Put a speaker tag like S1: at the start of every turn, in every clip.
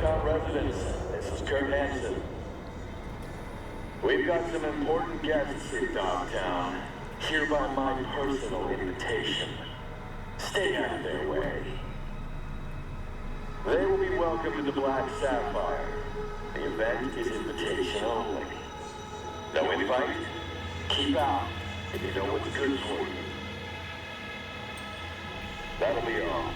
S1: Downtown residents, this is Kurt Hansen. We've got some important guests in Dogtown, here by my personal invitation. Stay out of their way. They will be welcome to the Black Sapphire. The event is invitation only. No invite? Keep out, if you know what's good for you. That'll be all.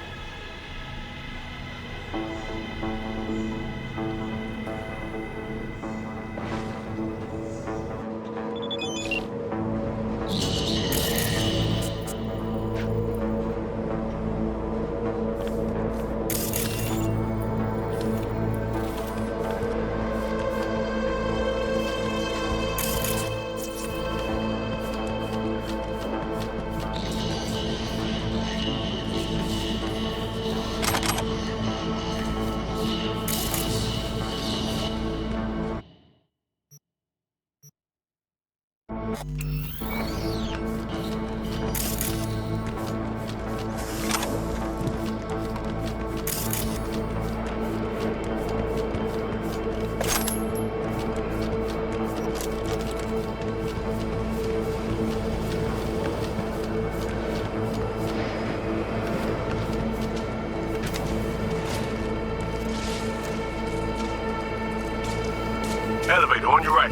S2: Elevator on your right.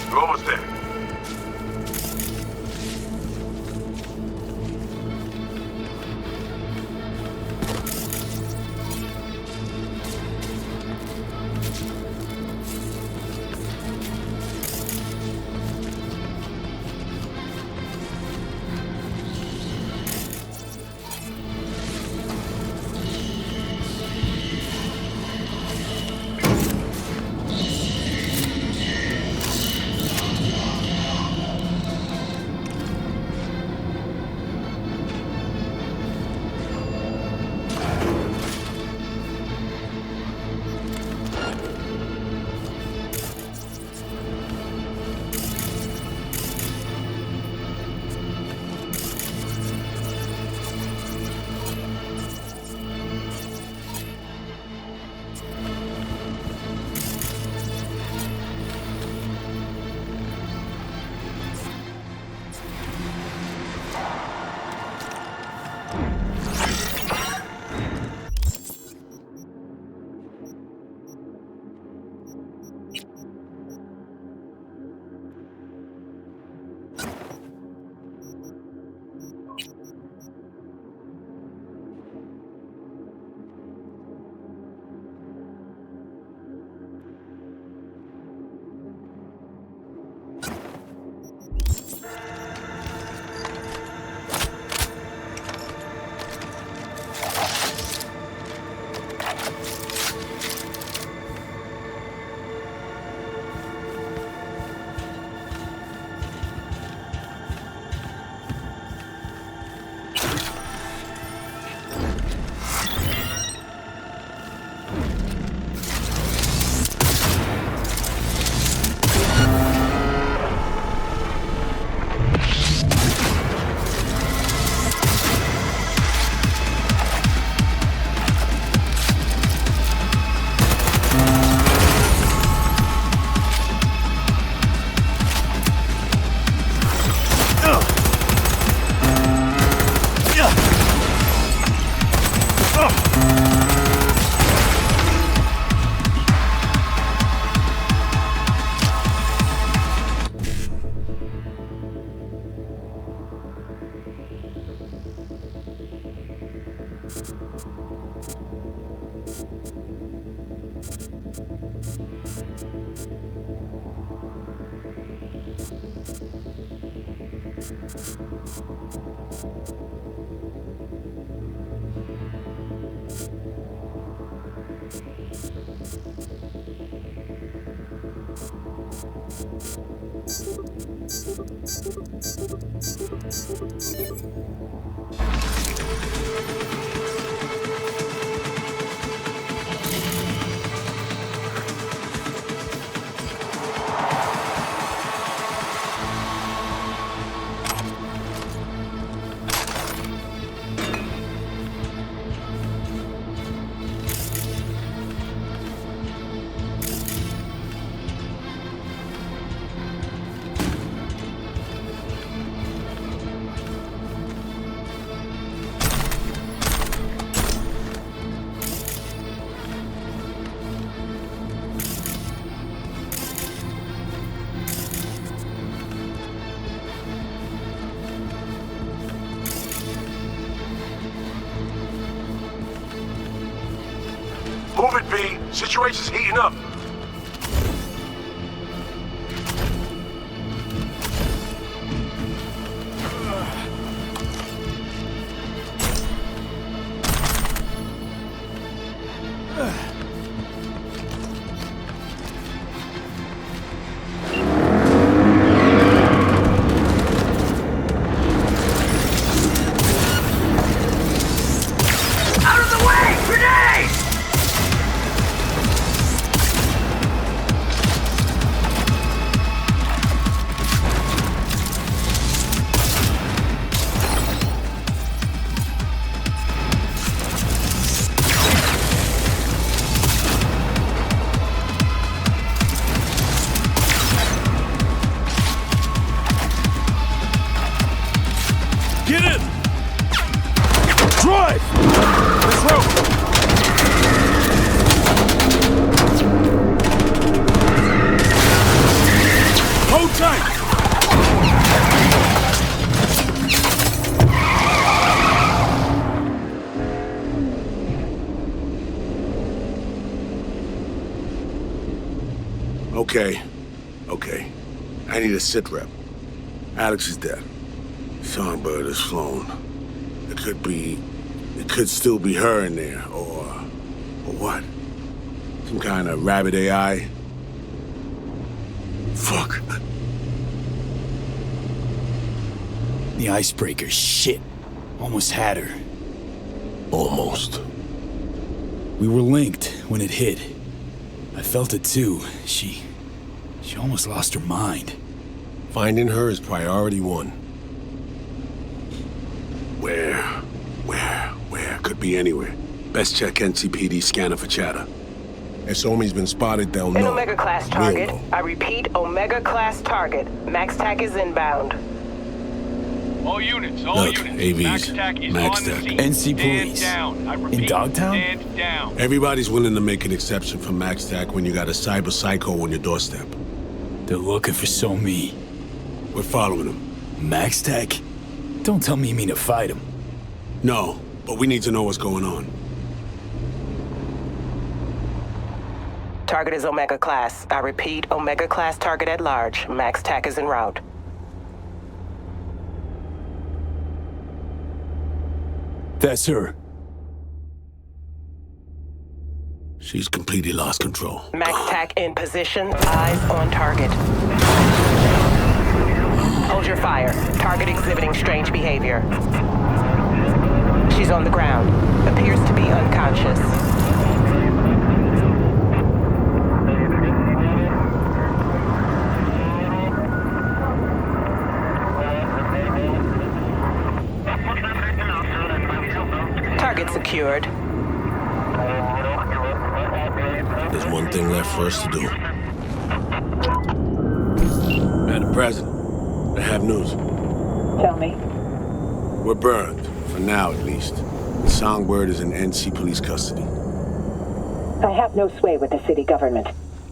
S2: You're almost there. Move it, B. Situation's heating up.
S3: Get in! Drive! This road! Hold tight!
S4: Okay. I need a sit rep. Alex is dead. Songbird has flown. It could still be her in there, or what? Some kind of rabbit AI? Fuck.
S3: The icebreaker, shit. Almost had her.
S4: Almost.
S3: We were linked when it hit. I felt it too. She almost lost her mind.
S4: Finding her is priority one. Where? Could be anywhere. Best check NCPD scanner for chatter. If Somi's been spotted, they'll know.
S5: An Omega-class target. I repeat, Omega-class target. Max TAC is inbound.
S6: All units,
S4: AVs,
S6: Max TAC is
S4: Max
S6: on the
S4: TAC.
S6: scene.
S3: NC
S6: Stand
S3: police.
S6: down. I repeat,
S3: In Dogtown?
S6: Stand down.
S4: Everybody's willing to make an exception for Max TAC when you got a cyber psycho on your doorstep.
S3: They're looking for Somi.
S4: We're following them.
S3: Max Tech? Don't tell me you mean to fight him.
S4: No, but we need to know what's going on.
S5: Target is Omega-class. I repeat, Omega-class target at large. Max TAC is en route.
S3: That's her.
S4: She's completely lost control.
S5: Max TAC in position. Eyes on target. Hold your fire. Target exhibiting strange behavior. She's on the ground. Appears to be unconscious. Target secured.
S4: There's one thing left for us to do. Madam President, I have news.
S7: Tell me.
S4: We're burned, for now at least. The Songbird is in NC police custody.
S7: I have no sway with the city government.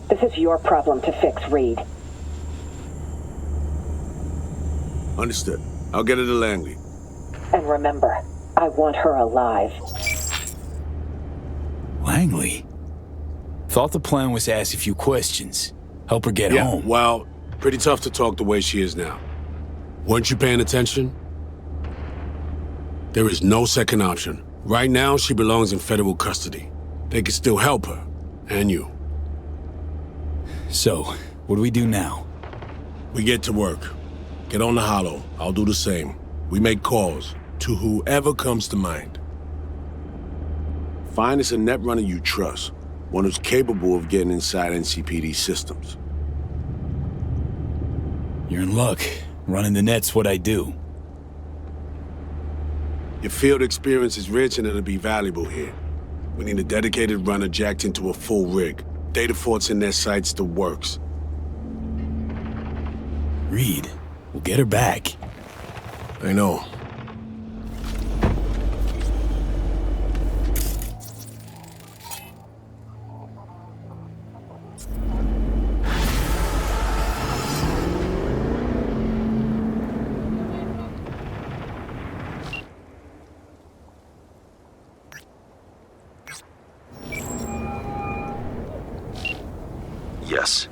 S7: This is your problem to fix, Reed.
S4: Understood. I'll get her to Langley.
S7: And remember, I want her alive.
S3: Langley? Thought the plan was to ask a few questions. Help her get home.
S4: Well, pretty tough to talk the way she is now. Weren't you paying attention? There is no second option. Right now, she belongs in federal custody. They can still help her, and you.
S3: So, what do we do now?
S4: We get to work. Get on the holo. I'll do the same. We make calls to whoever comes to mind. Find us a netrunner you trust. One who's capable of getting inside NCPD systems.
S3: You're in luck. Running the net's what I do.
S4: Your field experience is rich and it'll be valuable here. We need a dedicated runner jacked into a full rig. Data forts in their sights, the works.
S3: Reed, we'll get her back.
S4: I know.
S8: Yes.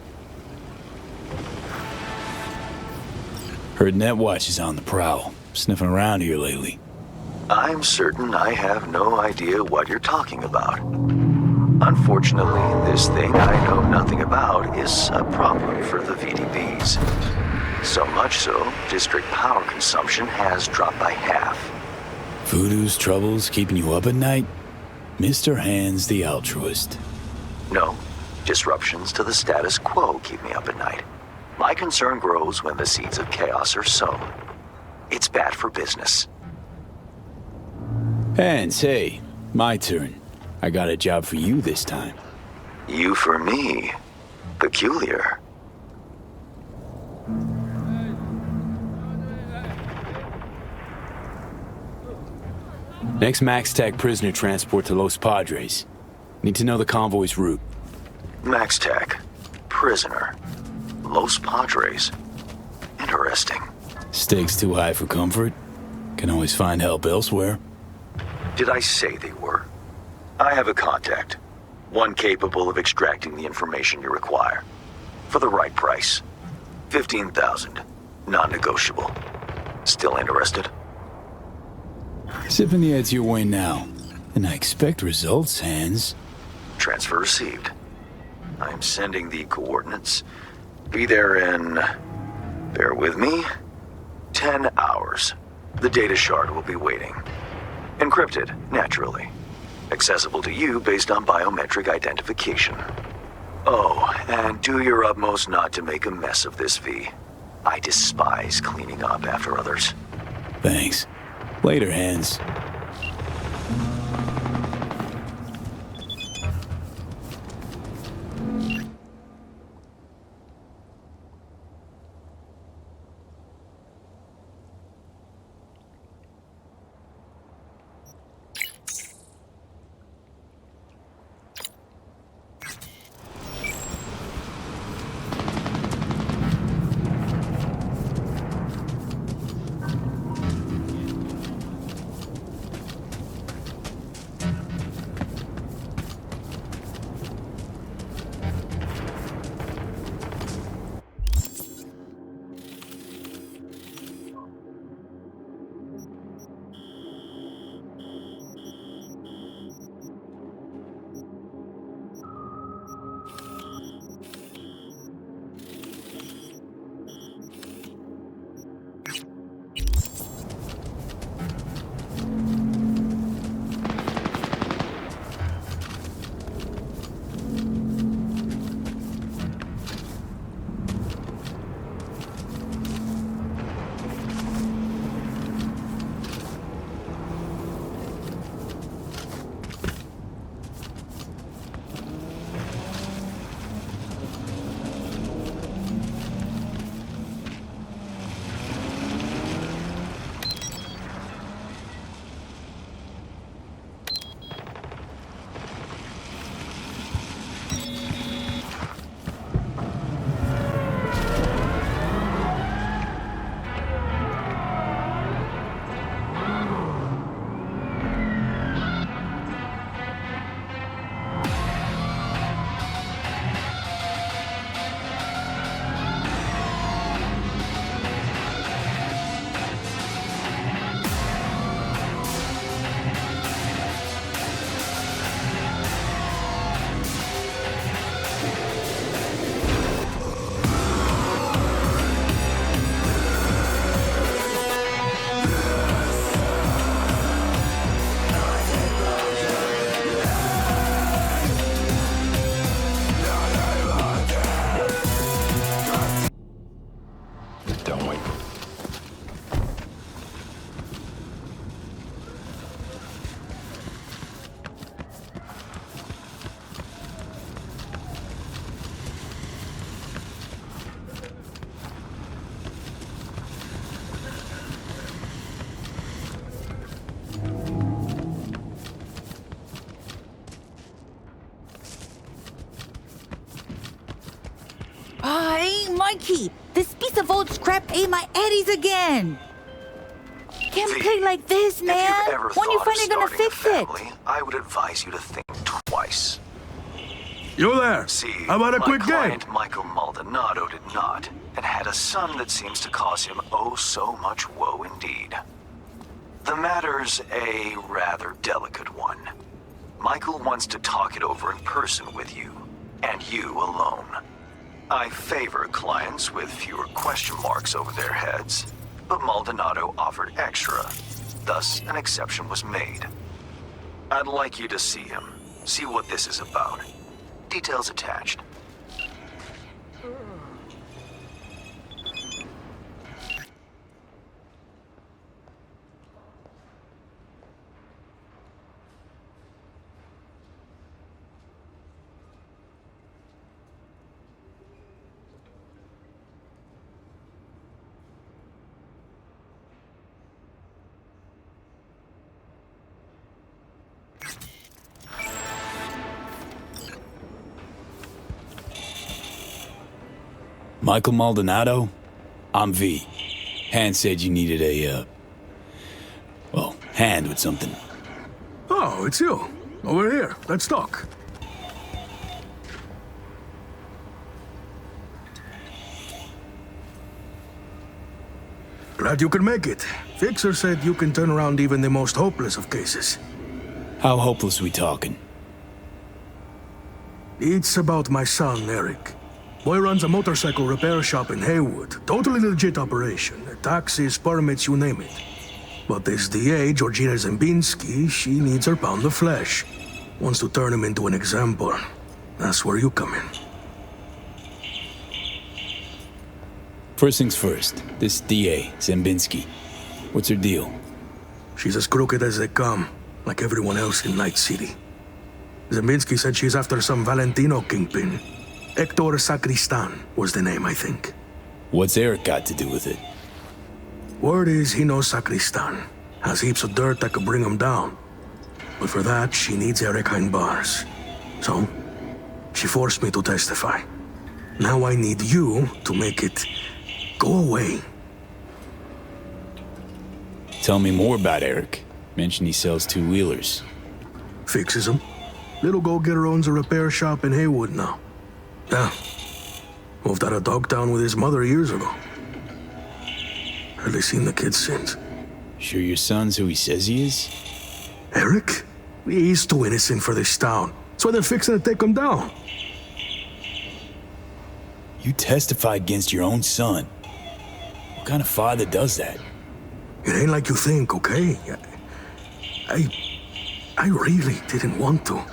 S3: Heard Netwatch is on the prowl, sniffing around here lately.
S8: I'm certain I have no idea what you're talking about. Unfortunately, this thing I know nothing about is a problem for the VDBs. So much so, district power consumption has dropped by half.
S3: Voodoo's troubles keeping you up at night? Mr. Hands the altruist.
S8: No, disruptions to the status quo keep me up at night. My concern grows when the seeds of chaos are sown. It's bad for business.
S3: Hands, hey, my turn. I got a job for you this time.
S8: You for me. Peculiar.
S3: Next MaxTac prisoner transport to Los Padres. Need to know the convoy's route.
S8: MaxTac. Prisoner. Los Padres. Interesting.
S3: Stakes too high for comfort? Can always find help elsewhere.
S8: Did I say they were? I have a contact. One capable of extracting the information you require. For the right price. 15,000. Non-negotiable. Still interested?
S3: Sipping the heads your way now. And I expect results, Hands.
S8: Transfer received. I'm sending the coordinates. Be there in... bear with me. 10 hours. The data shard will be waiting. Encrypted, naturally. Accessible to you based on biometric identification. Oh, and do your utmost not to make a mess of this, V. I despise cleaning up after others.
S3: Thanks. Later, Hands.
S9: Mikey, this piece of old scrap ate my eddies again. Can't play like this, man.
S8: If you've ever
S9: When you
S8: thought of
S9: finally gonna
S8: starting a
S9: fix it?
S8: family, I would advise you to think twice.
S4: You there?
S8: See,
S4: How about a
S8: my
S4: quick game?
S8: client Michael Maldonado did not, and had a son that seems to cause him oh so much woe indeed. The matter's a rather delicate one. Michael wants to talk it over in person with you, and you alone. I favor clients with fewer question marks over their heads, but Maldonado offered extra, thus an exception was made. I'd like you to see him, see what this is about. Details attached.
S3: Michael Maldonado? I'm V. Han said you needed a, hand with something.
S4: Oh, it's you. Over here. Let's talk. Glad you could make it. Fixer said you can turn around even the most hopeless of cases.
S3: How hopeless we talking?
S4: It's about my son, Eric. Boy runs a motorcycle repair shop in Haywood. Totally legit operation. Taxes, permits, you name it. But this DA, Georgina Zembinski, she needs her pound of flesh. Wants to turn him into an example. That's where you come in.
S3: First things first, this DA, Zembinski. What's her deal?
S4: She's as crooked as they come, like everyone else in Night City. Zembinski said she's after some Valentino kingpin. Hector Sacristan was the name, I think.
S3: What's Eric got to do with it?
S4: Word is he knows Sacristan. Has heaps of dirt that could bring him down. But for that, she needs Eric behind bars. So, she forced me to testify. Now I need you to make it go away.
S3: Tell me more about Eric. Mentioned he sells two-wheelers.
S4: Fixes them. Little go-getter owns a repair shop in Haywood now. Yeah. Moved out of Dogtown with his mother years ago. Hardly seen the kid since.
S3: Sure your son's who he says he is?
S4: Eric? He's too innocent for this town. That's why they're fixing to take him down.
S3: You testify against your own son. What kind of father does that?
S4: It ain't like you think, okay? I really didn't want to.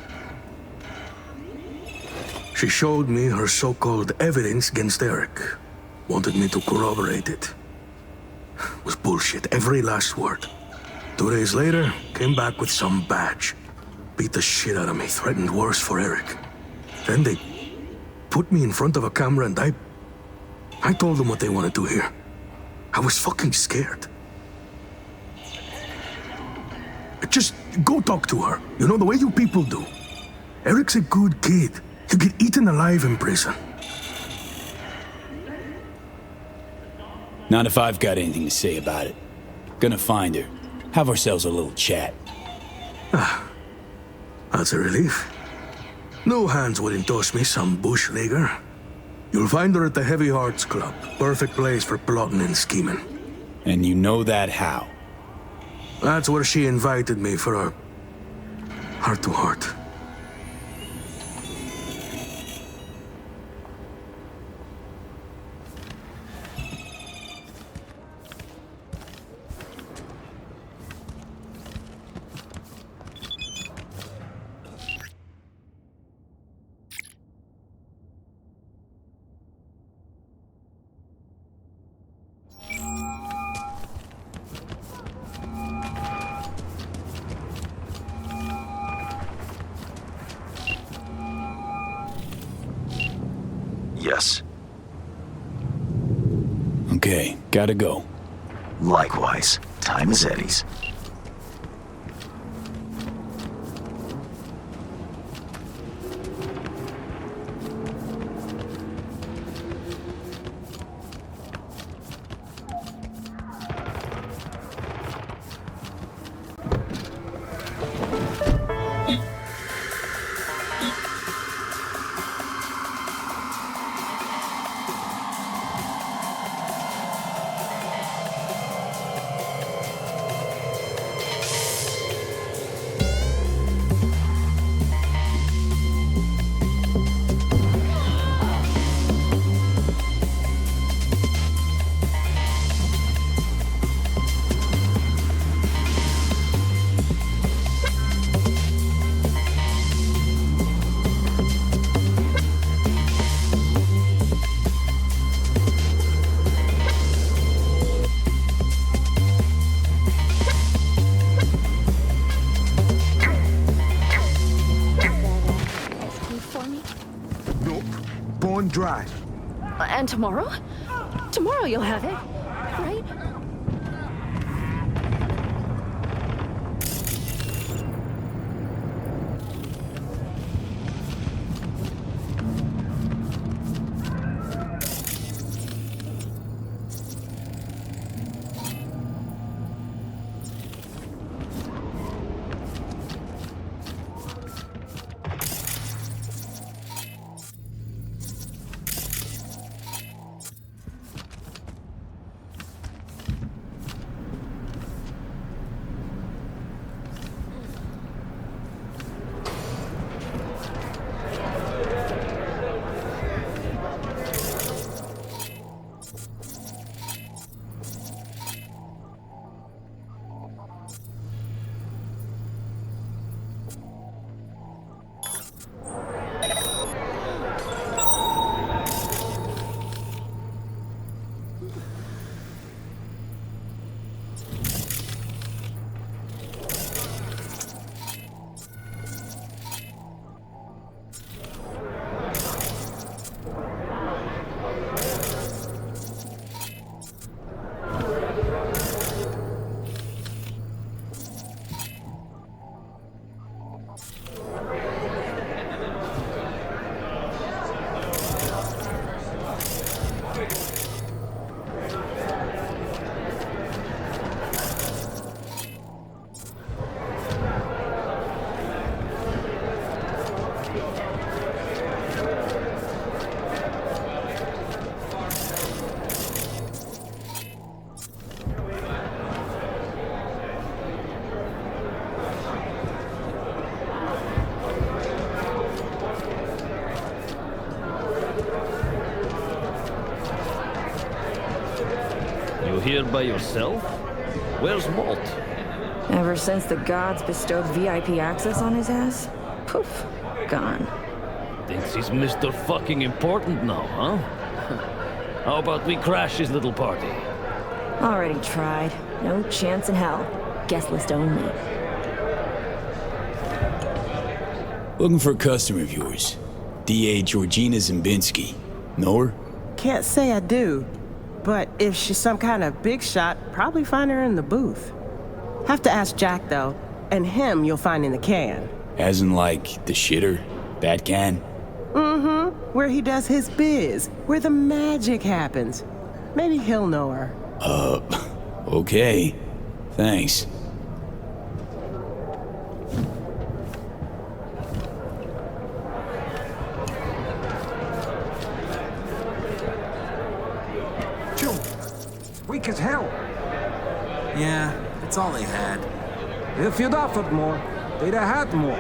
S4: She showed me her so-called evidence against Eric. Wanted me to corroborate it. It was bullshit, every last word. 2 days later, came back with some badge. Beat the shit out of me, threatened worse for Eric. Then they put me in front of a camera and I told them what they wanted to hear. I was fucking scared. Just go talk to her. You know, the way you people do. Eric's a good kid. He'll get eaten alive in prison.
S3: Not if I've got anything to say about it. Gonna find her. Have ourselves a little chat.
S4: That's a relief. No hands wouldn't toss me some bush leaguer. You'll find her at the Heavy Hearts Club. Perfect place for plotting and scheming.
S3: And you know that how?
S4: That's where she invited me for a heart-to-heart.
S8: Yes.
S3: Okay, gotta go.
S8: Likewise. Time is Eddie's.
S10: one drive.
S11: And tomorrow? Tomorrow you'll have it, right?
S12: Here by yourself? Where's Malt?
S13: Ever since the gods bestowed VIP access on his ass, poof, gone.
S12: Thinks he's Mr. fucking important now, huh? How about we crash his little party?
S13: Already tried. No chance in hell. Guest list only.
S3: Looking for a customer of yours. DA Georgina Zimbinski. Know her?
S14: Can't say I do. But if she's some kind of big shot, probably find her in the booth. Have to ask Jack, though. And him you'll find in the can.
S3: As in, like, the shitter? That can?
S14: Mm-hmm. Where he does his biz. Where the magic happens. Maybe he'll know her.
S3: Okay. Thanks.
S10: Weak as hell.
S15: Yeah, it's all they had.
S10: If you'd offered more, they'd have had more.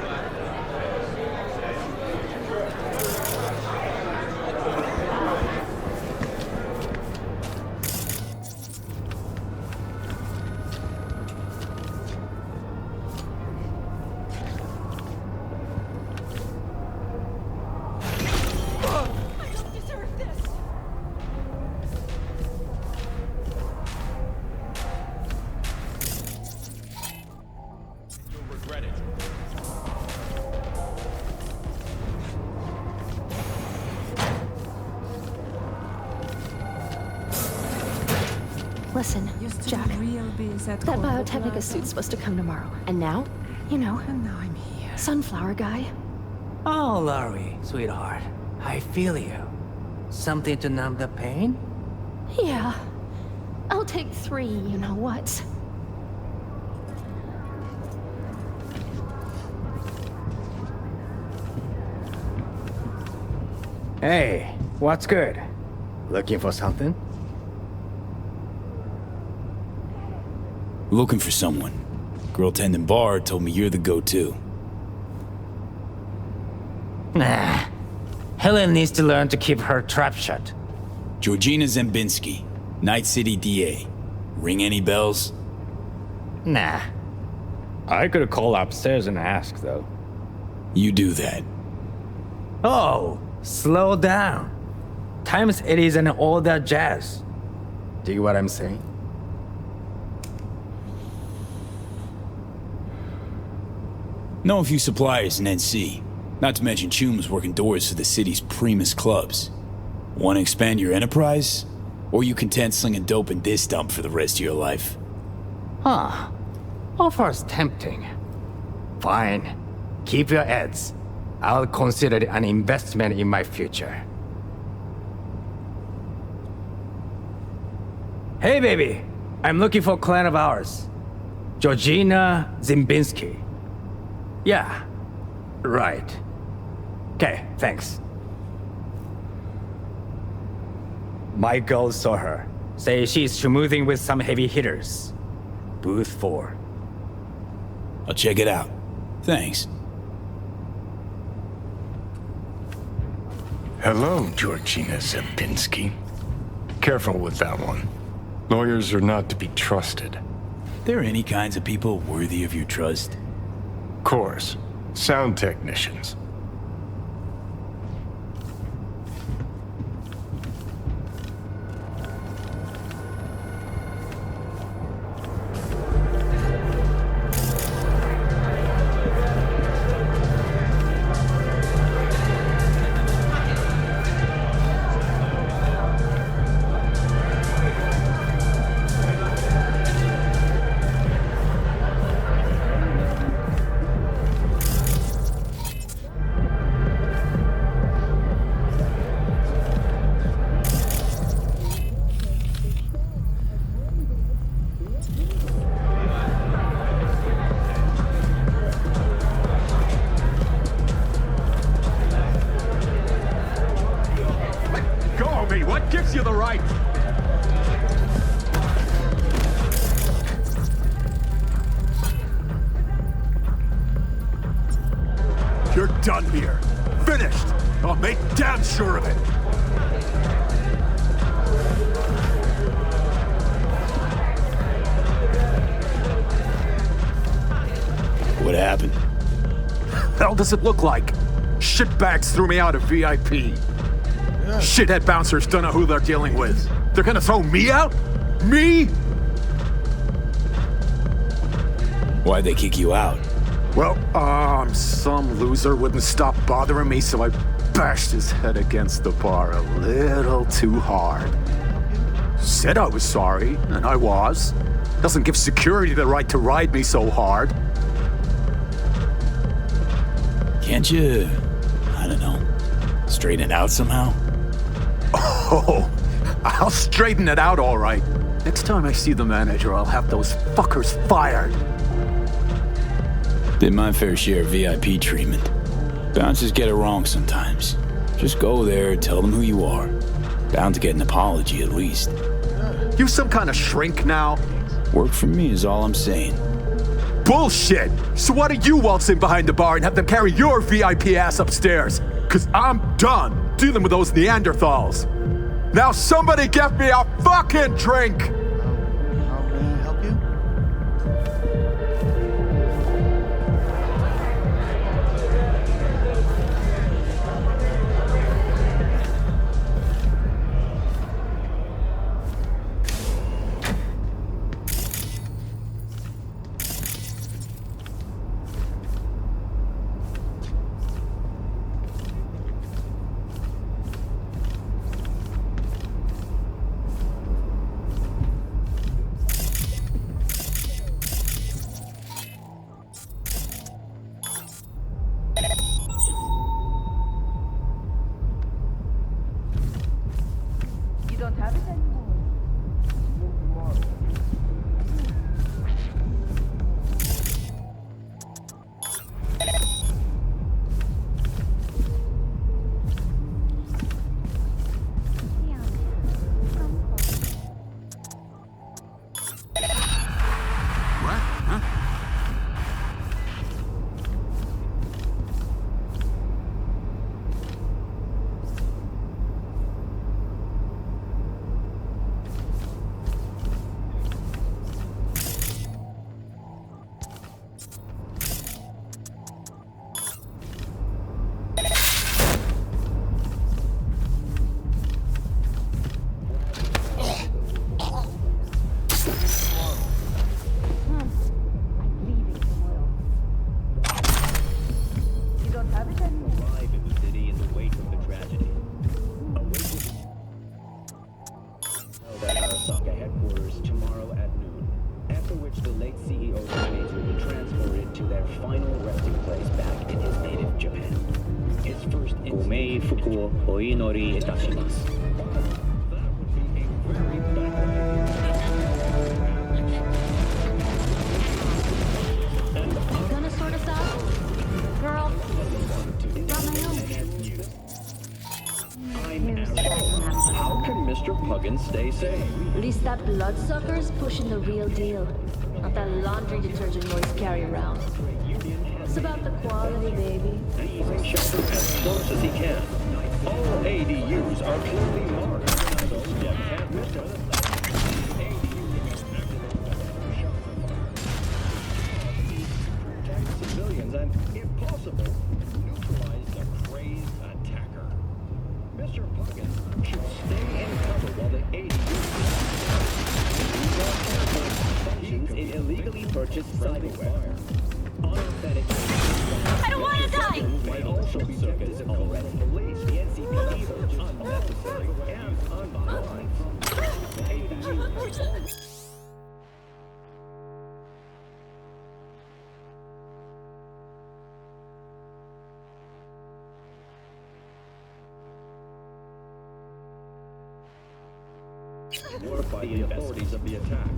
S11: Listen, Jack, that Biotechnica suit's supposed to come tomorrow. And now, you know,
S14: And now I'm here.
S11: Sunflower guy.
S16: Oh, Laurie, sweetheart. I feel you. Something to numb the pain?
S11: Yeah. I'll take 3, you know what?
S16: Hey, what's good? Looking for something?
S3: Looking for someone. Girl tending bar told me you're the go-to.
S16: Nah. Helen needs to learn to keep her trap shut.
S3: Georgina Zimbinski, Night City DA. Ring any bells?
S16: Nah. I could call upstairs and ask, though.
S3: You do that.
S16: Oh, slow down. Times it isn't all that jazz. Dig what I'm saying?
S3: Know a few suppliers in NC. Not to mention Chum's working doors for the city's primus clubs. Want to expand your enterprise? Or you content slinging dope in this dump for the rest of your life?
S16: Huh. Offer's tempting. Fine. Keep your ads. I'll consider it an investment in my future. Hey, baby. I'm looking for a client of ours. Georgina Zimbinski. Yeah. Right. Okay, thanks. My girls saw her. Say she's schmoozing with some heavy hitters. Booth 4.
S3: I'll check it out. Thanks.
S17: Hello, Georgina Zimbinski. Careful with that one. Lawyers are not to be trusted.
S3: There any kinds of people worthy of your trust?
S17: Of course. Sound technicians.
S2: What gives you the right? You're done here. Finished. I'll make damn sure of it.
S3: What happened?
S2: Hell does it look like? Shitbags threw me out of VIP. Shithead bouncers don't know who they're dealing with. They're gonna throw me out? Me?
S3: Why'd they kick you out?
S2: Well, some loser wouldn't stop bothering me, so I bashed his head against the bar a little too hard. Said I was sorry, and I was. Doesn't give security the right to ride me so hard.
S3: Can't you, I don't know, straighten it out somehow?
S2: Oh, I'll straighten it out all right. Next time I see the manager, I'll have those fuckers fired.
S3: Did my fair share of VIP treatment. Bouncers get it wrong sometimes. Just go there, tell them who you are. Bound to get an apology at least.
S2: You some kind of shrink now?
S3: Work for me is all I'm saying.
S2: Bullshit! So why don't you waltz in behind the bar and have them carry your VIP ass upstairs? Cause I'm done dealing with those Neanderthals. Now somebody get me a fucking drink!
S18: How may I help you?
S19: final resting place back in his native Japan. His first Gomei Fuku Oinori Itashimasu.
S11: You gonna sort us out? Girl, brought my own.
S19: How can Mr. Puggin stay sane?
S11: At least that bloodsucker's pushing the real deal. Not that laundry detergent boys carry around. It's about the quality, baby.
S19: Bring shelter as close as he can. All ADUs are clearly marked, so you can't miss them. Protect civilians and, if possible, neutralize the crazed attacker. Mr. Puggin should stay in cover while the ADUs functions in illegally purchased cyberware.
S11: I don't want to die!
S19: Might also be circus already. Police, the NCPD urges unnecessary and unwise. The ADU has all... Notify the authorities of the attack.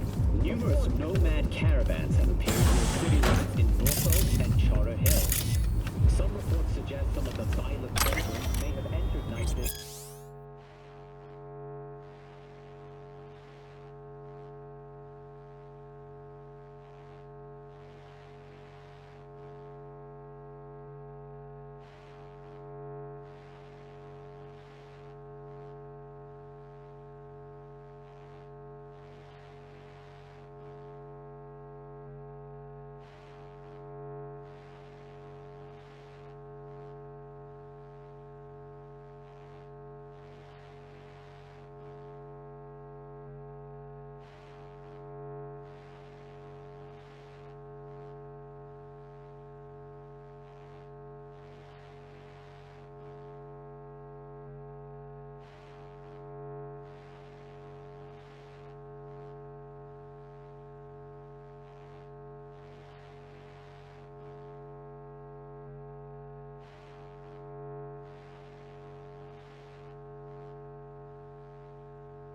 S19: Numerous nomad caravans have appeared near city limits in Norfolk and Charter Hill. Some reports suggest some of the violent persons may have entered Nightmare.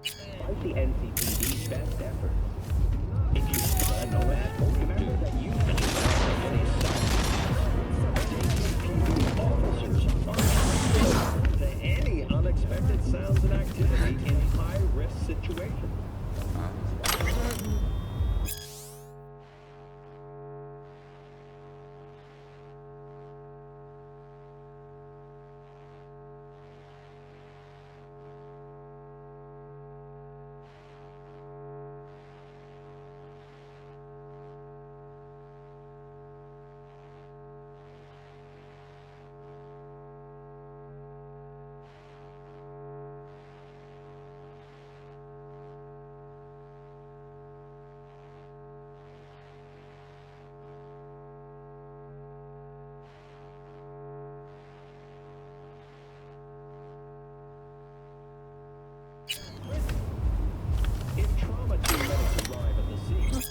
S19: Despite the NCPD's best efforts, if you are a nomad, remember that you can officers are to any unexpected sounds and activity in high-risk situations. If trauma team medics arrive at the scene,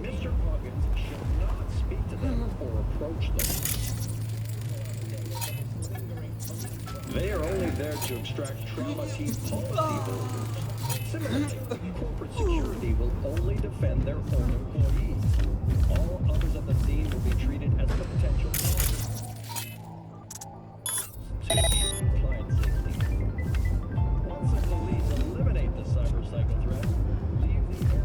S19: Mr. Puggins should not speak to them or approach them. They are only there to extract trauma team policy holders. Similarly, corporate security will only defend their own employees. All others at the scene will be treated as potential targets. Compliance safety. Once the police eliminate the cyber-psycho threat, leave the area.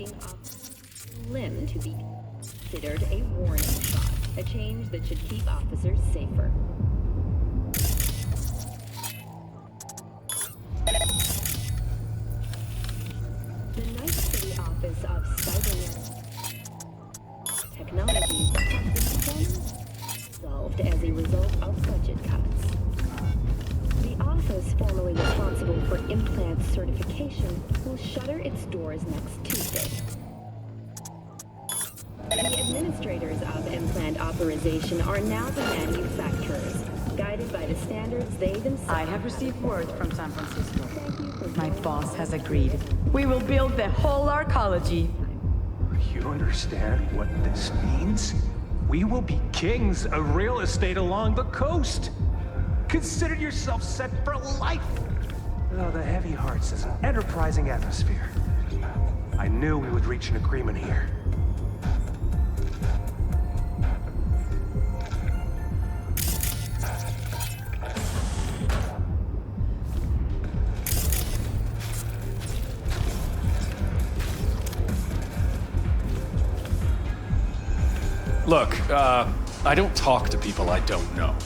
S11: repeating limb to be considered a warning shot, a change that should keep officers safer. The Night City Office of Cyberpunk Technology has been dissolved as a result of budget cuts. The office formerly responsible for implant certification will shutter its doors next Tuesday. The administrators of implant authorization are now the manufacturers, guided by the standards they themselves...
S20: I have received word from San Francisco. My boss has agreed. We will build the whole arcology.
S21: You understand what this means? We will be kings of real estate along the coast. Consider yourself set for life. Oh, the Heavy Hearts is an enterprising atmosphere. I knew we would reach an agreement here.
S22: Look, I don't talk to people I don't know.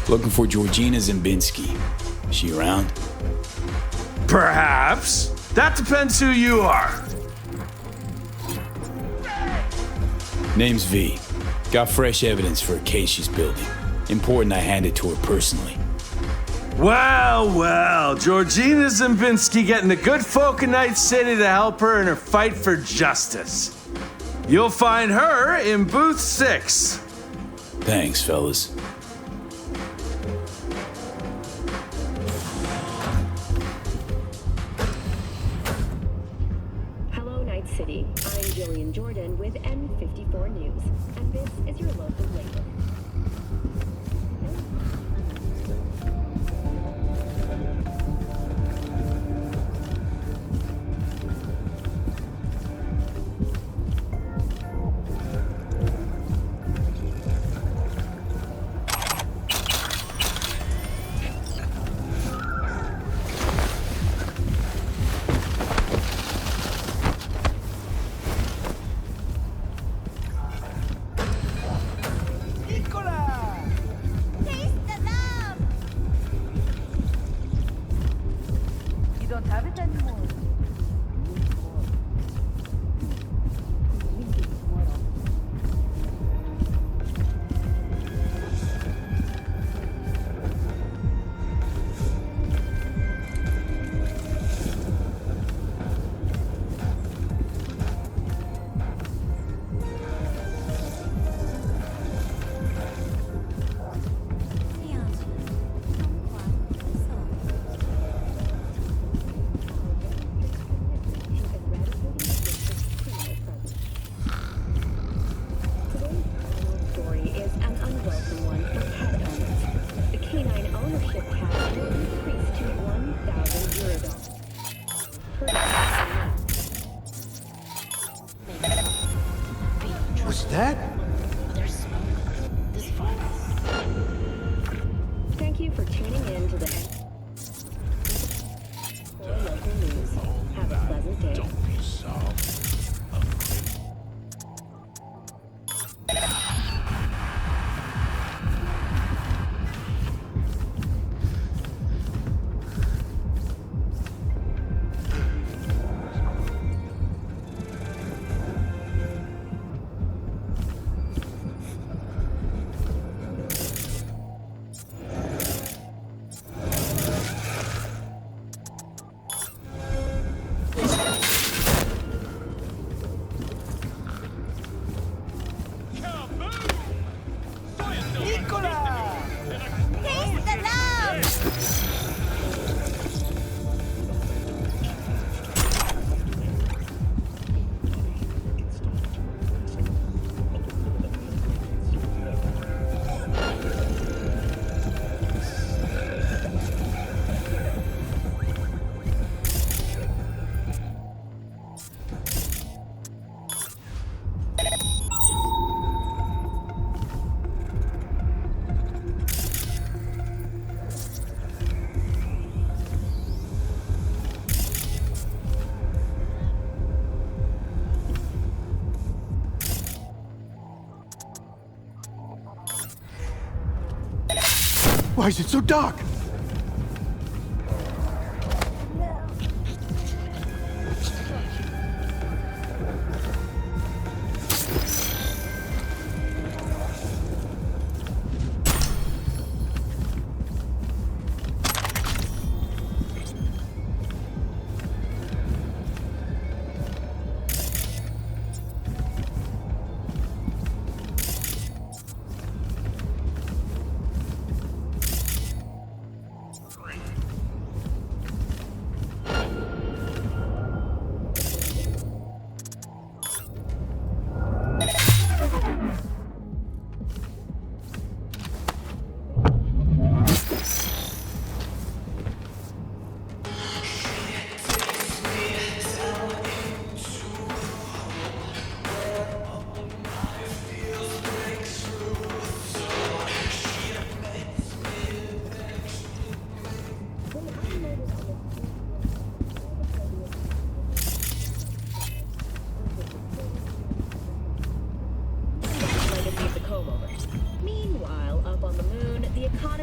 S3: Looking for Georgina Zimbinski. Is she around?
S23: Perhaps. That depends who you are.
S3: Name's V. Got fresh evidence for a case she's building. Important I hand it to her personally.
S23: Well, Georgina Zimbinski getting the good folk of Night City to help her in her fight for justice. You'll find her in booth 6.
S3: Thanks, fellas.
S11: Hello, Night City. I'm Jillian Jordan with N54 News, and this is your local label.
S2: Why is it so dark?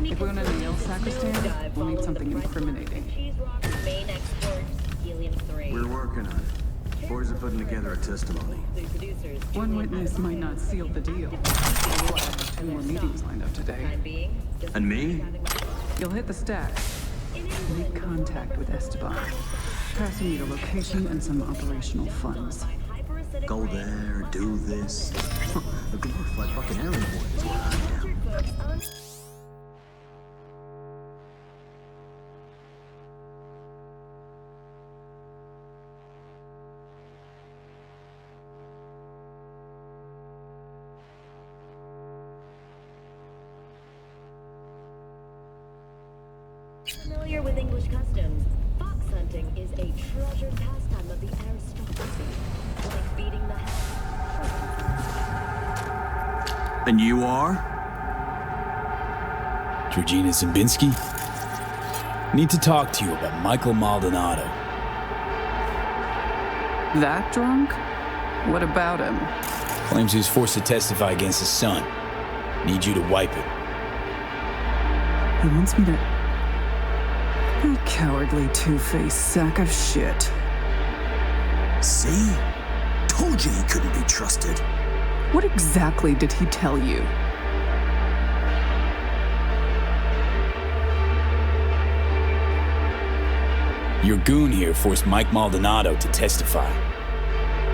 S20: If we're gonna nail Sacristan, we'll need something incriminating.
S15: We're working on it. Boys are putting together a testimony.
S20: One witness might not seal the deal. We'll have 2 more meetings lined up today.
S15: And me?
S20: You'll hit the stack. Make contact with Esteban. Passing you the location and some operational funds.
S15: Go there, do this. A glorified fucking errand boy is what I am.
S11: Familiar with English customs, fox hunting is a treasured pastime of the aristocracy, like beating the
S15: And you are?
S3: Georgina Zimbinski? Need to talk to you about Michael Maldonado.
S20: That drunk? What about him?
S3: Claims he was forced to testify against his son. Need you to wipe it.
S20: He wants me to... That cowardly two-faced sack of shit.
S15: See? Told you he couldn't be trusted.
S20: What exactly did he tell you?
S3: Your goon here forced Mike Maldonado to testify.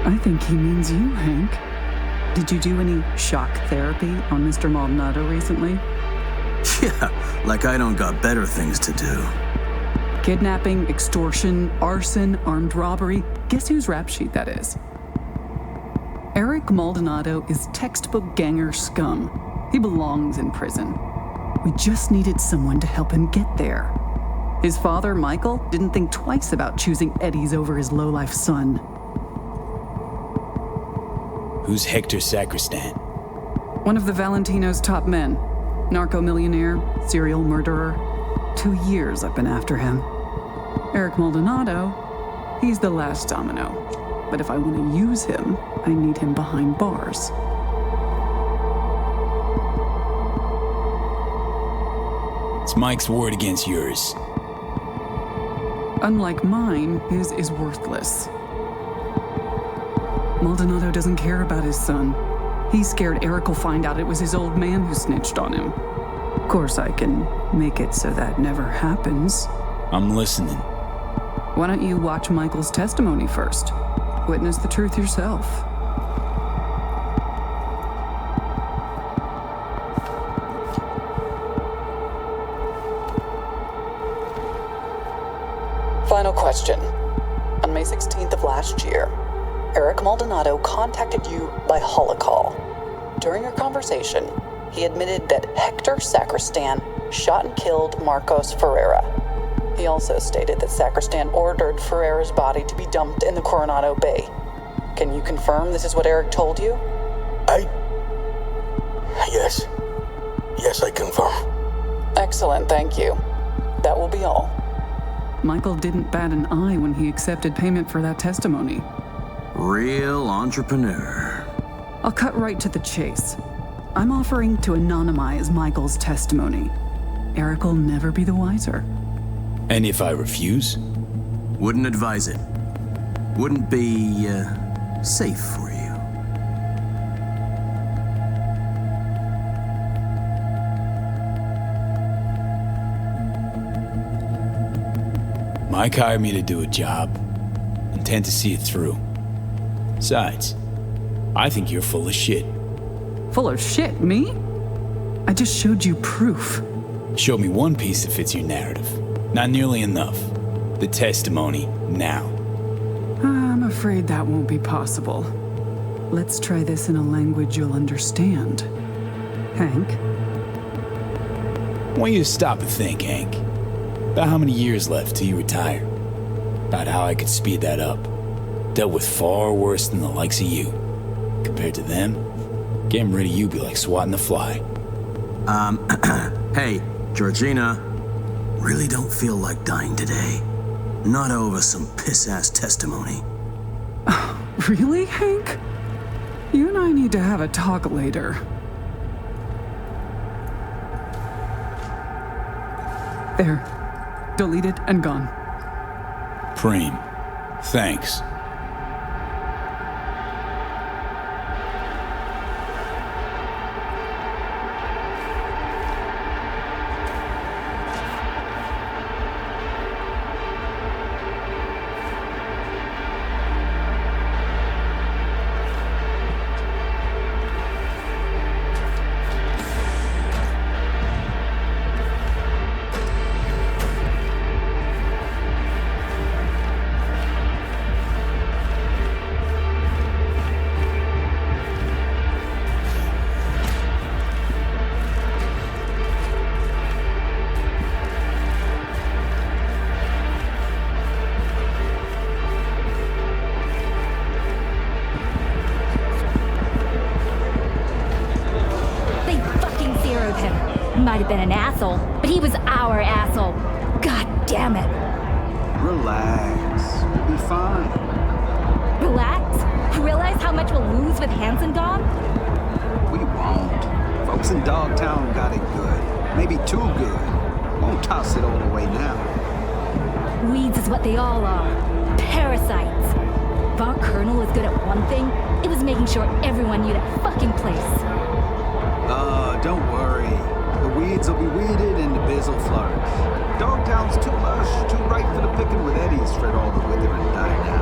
S20: I think he means you, Hank. Did you do any shock therapy on Mr. Maldonado recently?
S15: Yeah, like I don't got better things to do.
S20: Kidnapping, extortion, arson, armed robbery. Guess whose rap sheet that is? Eric Maldonado is textbook ganger scum. He belongs in prison. We just needed someone to help him get there. His father, Michael, didn't think twice about choosing Eddie's over his lowlife son.
S3: Who's Hector Sacristan?
S20: One of the Valentino's top men. Narco-millionaire, serial murderer. 2 years I've been after him. Eric Maldonado, he's the last domino. But if I want to use him, I need him behind bars.
S3: It's Mike's word against yours.
S20: Unlike mine, his is worthless. Maldonado doesn't care about his son. He's scared Eric will find out it was his old man who snitched on him. Of course, I can make it so that never happens.
S3: I'm listening.
S20: Why don't you watch Michael's testimony first? Witness the truth yourself.
S1: Final question. On May 16th of last year, Eric Maldonado contacted you by holocall. During your conversation, he admitted that Hector Sacristan shot and killed Marcos Ferreira. He also stated that Sacristan ordered Ferreira's body to be dumped in the Coronado Bay. Can you confirm this is what Eric told you?
S15: Yes. Yes, I confirm.
S1: Excellent, thank you. That will be all.
S20: Michael didn't bat an eye when he accepted payment for that testimony.
S15: Real entrepreneur.
S20: I'll cut right to the chase. I'm offering to anonymize Michael's testimony. Eric will never be the wiser.
S3: And if I refuse?
S15: Wouldn't advise it. Wouldn't be, safe for you.
S3: Mike hired me to do a job. Intend to see it through. Besides, I think you're full of shit.
S20: Full of shit, me? I just showed you proof.
S3: Show me one piece that fits your narrative. Not nearly enough. The testimony, now.
S20: I'm afraid that won't be possible. Let's try this in a language you'll understand. Hank?
S3: I want you to stop and think, Hank. About how many years left till you retire. About how I could speed that up. Dealt with far worse than the likes of you. Compared to them, getting rid of you be like swatting a fly.
S15: Hey, Georgina. Really don't feel like dying today. Not over some piss-ass testimony.
S20: Really, Hank? You and I need to have a talk later. There. Deleted and gone.
S3: Preem, thanks.
S5: Might have been an asshole, but he was our asshole. God damn it.
S18: Relax. We'll be fine.
S5: Relax? Realize how much we'll lose with Hanson gone?
S18: We won't. Folks in Dogtown got it good. Maybe too good. Won't toss it all away now.
S5: Weeds is what they all are. Parasites. If our colonel was good at one thing, it was making sure everyone knew that fucking place.
S18: Don't worry. The weeds will be weeded and the biz will flourish. Dogtown's too lush, too ripe for the picking with eddies for it all to wither and die now.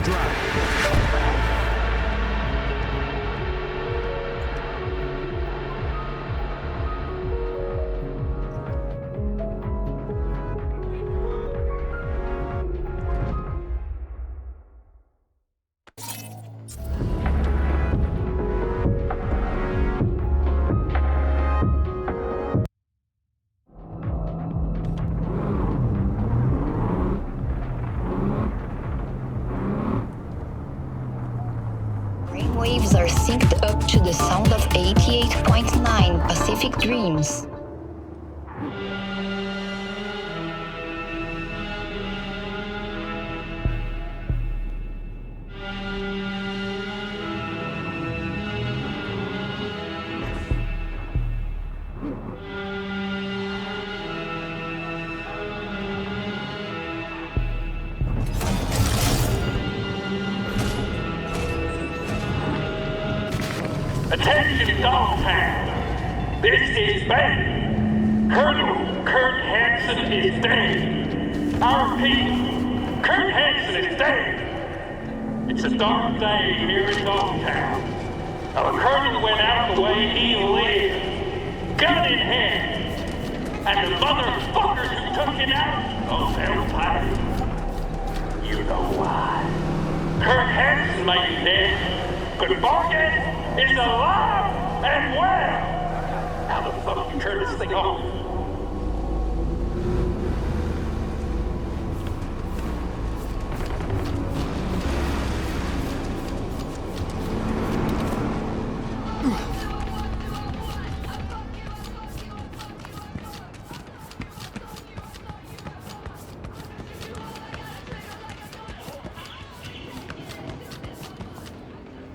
S10: dry.
S11: Brainwaves are synced up to the sound of 88.9 Pacific Dreams.
S6: Attention, Dogtown! This is Ben! Colonel Kurt Hansen is dead! Our people, Kurt Hansen is dead! It's a dark day here in Dogtown. Our colonel went out the way he lived, gun in hand. And the motherfuckers who took him out, oh, they'll pay. You know why. Kurt Hansen may be dead, but Morgan is alive and well! How the fuck you turn this thing off?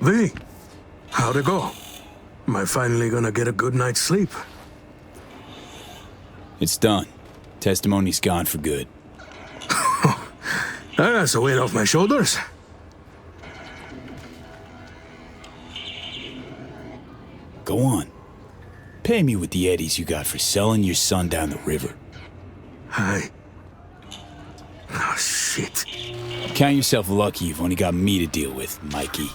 S4: V, how'd it go? Am I finally gonna get a good night's sleep?
S3: It's done. Testimony's gone for good.
S4: That's a weight off my shoulders.
S3: Go on. Pay me with the eddies you got for selling your son down the river.
S4: Oh, shit.
S3: Count yourself lucky you've only got me to deal with, Mikey.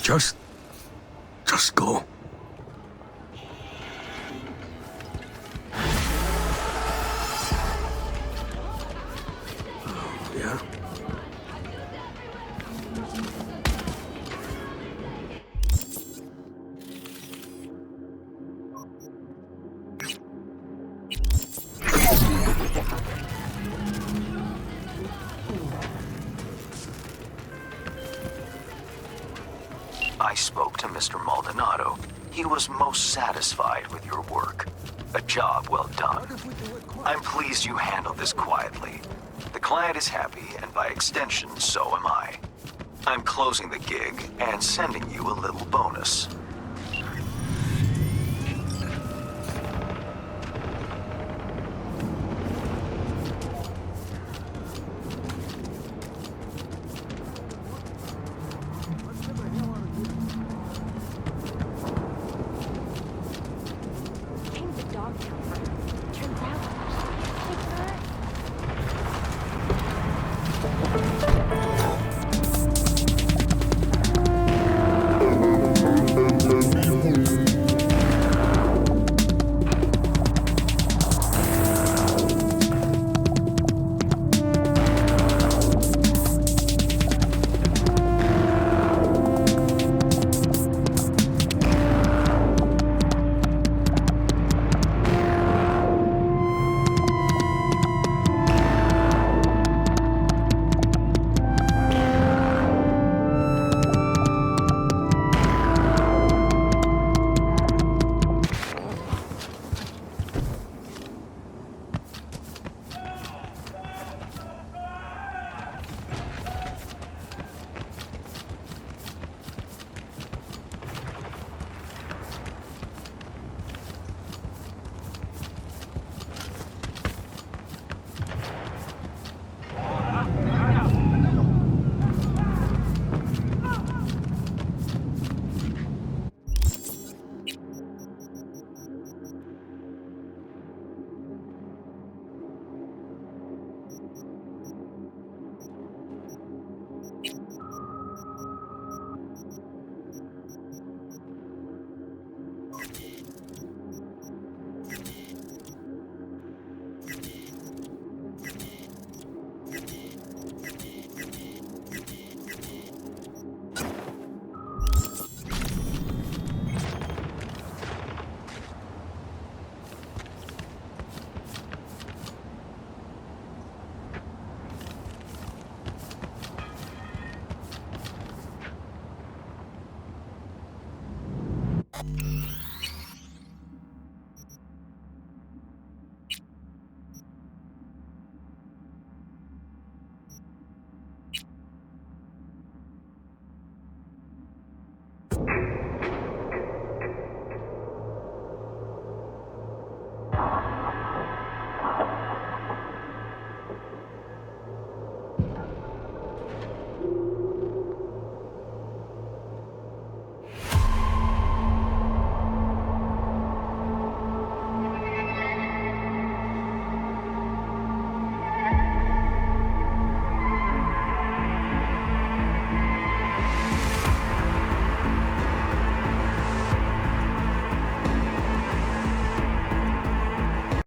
S4: Just go. Yeah?
S8: I spoke to Mr. Maldonado. He was most satisfied with your work. A job well done. I'm pleased you handled this quietly. The client is happy, and by extension, so am I. I'm closing the gig and sending you a little bonus.